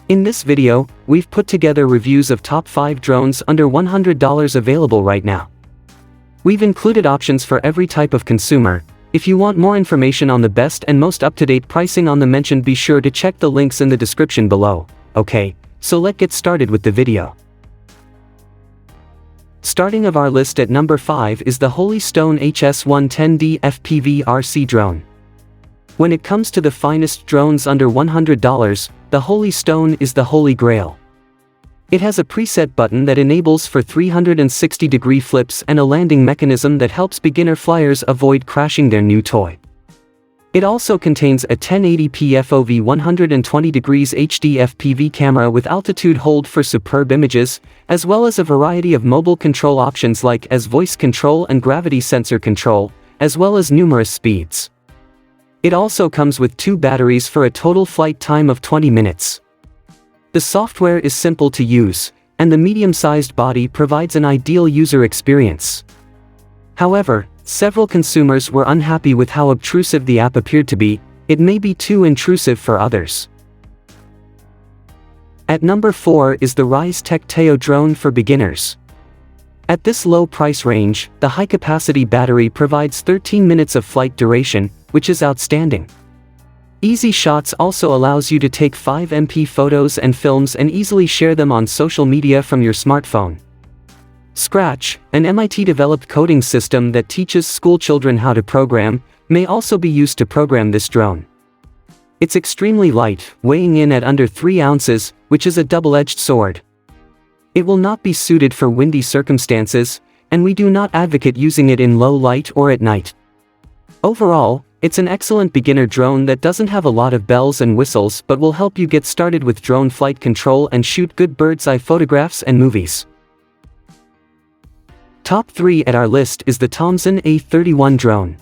In this video, we've put together reviews of top 5 drones under $100 available right now. We've included options for every type of consumer. If you want more information on the best and most up-to-date pricing on the mentioned, be sure to check the links in the description below. Okay, so let's get started with the video. Starting of our list at number 5 is the Holystone HS110D FPV RC drone. When it comes to the finest drones under $100, the Holystone is the holy grail. It has a preset button that enables for 360-degree flips and a landing mechanism that helps beginner flyers avoid crashing their new toy. It also contains a 1080p FOV 120 degrees HD FPV camera with altitude hold for superb images, as well as a variety of mobile control options like as voice control and gravity sensor control, as well as numerous speeds. It also comes with 2 batteries for a total flight time of 20 minutes. The software is simple to use, and the medium-sized body provides an ideal user experience. However, several consumers were unhappy with how obtrusive the app appeared to be. It may be too intrusive for others. At number 4 is the Ryze Tello drone for beginners. At this low price range, the high-capacity battery provides 13 minutes of flight duration, which is outstanding. Easy Shots also allows you to take 5MP photos and films and easily share them on social media from your smartphone. Scratch, an MIT-developed coding system that teaches schoolchildren how to program, may also be used to program this drone. It's extremely light, weighing in at under 3 ounces, which is a double-edged sword. It will not be suited for windy circumstances, and we do not advocate using it in low light or at night. Overall, it's an excellent beginner drone that doesn't have a lot of bells and whistles but will help you get started with drone flight control and shoot good bird's-eye photographs and movies. Top 3 at our list is the Tomzon A31 Drone.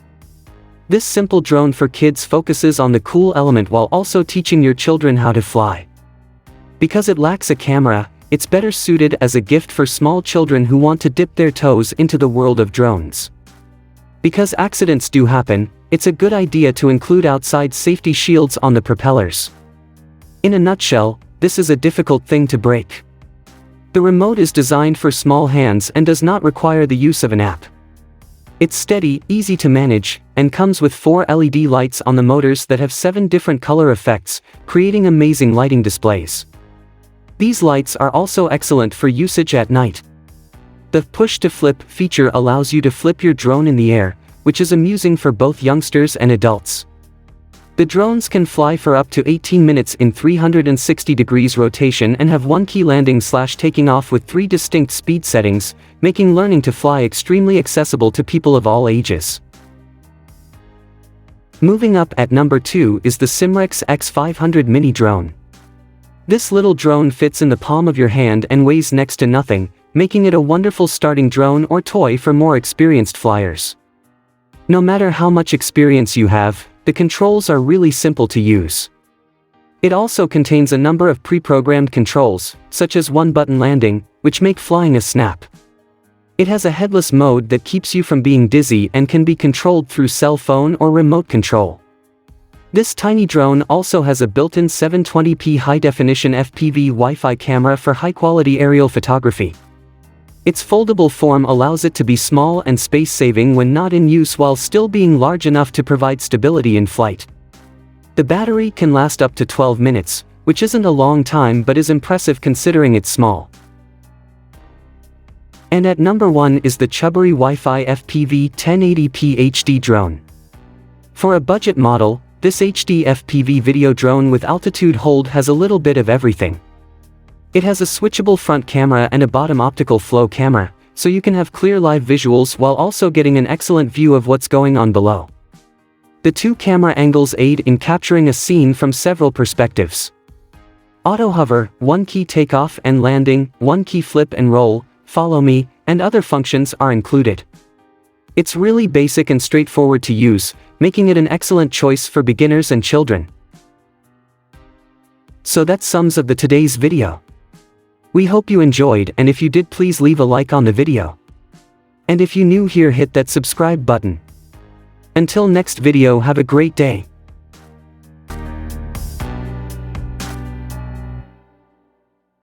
This simple drone for kids focuses on the cool element while also teaching your children how to fly. Because it lacks a camera, it's better suited as a gift for small children who want to dip their toes into the world of drones. Because accidents do happen, it's a good idea to include outside safety shields on the propellers. In a nutshell, this is a difficult thing to break. The remote is designed for small hands and does not require the use of an app. It's steady, easy to manage, and comes with 4 LED lights on the motors that have 7 different color effects, creating amazing lighting displays. These lights are also excellent for usage at night. The push-to-flip feature allows you to flip your drone in the air, which is amusing for both youngsters and adults. The drones can fly for up to 18 minutes in 360 degrees rotation and have one-key landing/taking off with 3 distinct speed settings, making learning to fly extremely accessible to people of all ages. Moving up at number 2 is the SIMREX X500 mini drone. This little drone fits in the palm of your hand and weighs next to nothing, making it a wonderful starting drone or toy for more experienced flyers. No matter how much experience you have, the controls are really simple to use. It also contains a number of pre-programmed controls, such as one-button landing, which make flying a snap. It has a headless mode that keeps you from being dizzy and can be controlled through cell phone or remote control. This tiny drone also has a built-in 720p high-definition FPV Wi-Fi camera for high-quality aerial photography. Its foldable form allows it to be small and space-saving when not in use while still being large enough to provide stability in flight. The battery can last up to 12 minutes, which isn't a long time but is impressive considering it's small. And at number 1 is the CHUBORY Wi-Fi FPV 1080p HD drone. For a budget model, this HD FPV video drone with altitude hold has a little bit of everything. It has a switchable front camera and a bottom optical flow camera, so you can have clear live visuals while also getting an excellent view of what's going on below. The 2 camera angles aid in capturing a scene from several perspectives. Auto hover, 1-key takeoff and landing, 1-key flip and roll, follow me, and other functions are included. It's really basic and straightforward to use, making it an excellent choice for beginners and children. So that sums up today's video. We hope you enjoyed, and if you did, please leave a like on the video. And if you new here, hit that subscribe button. Until next video, have a great day.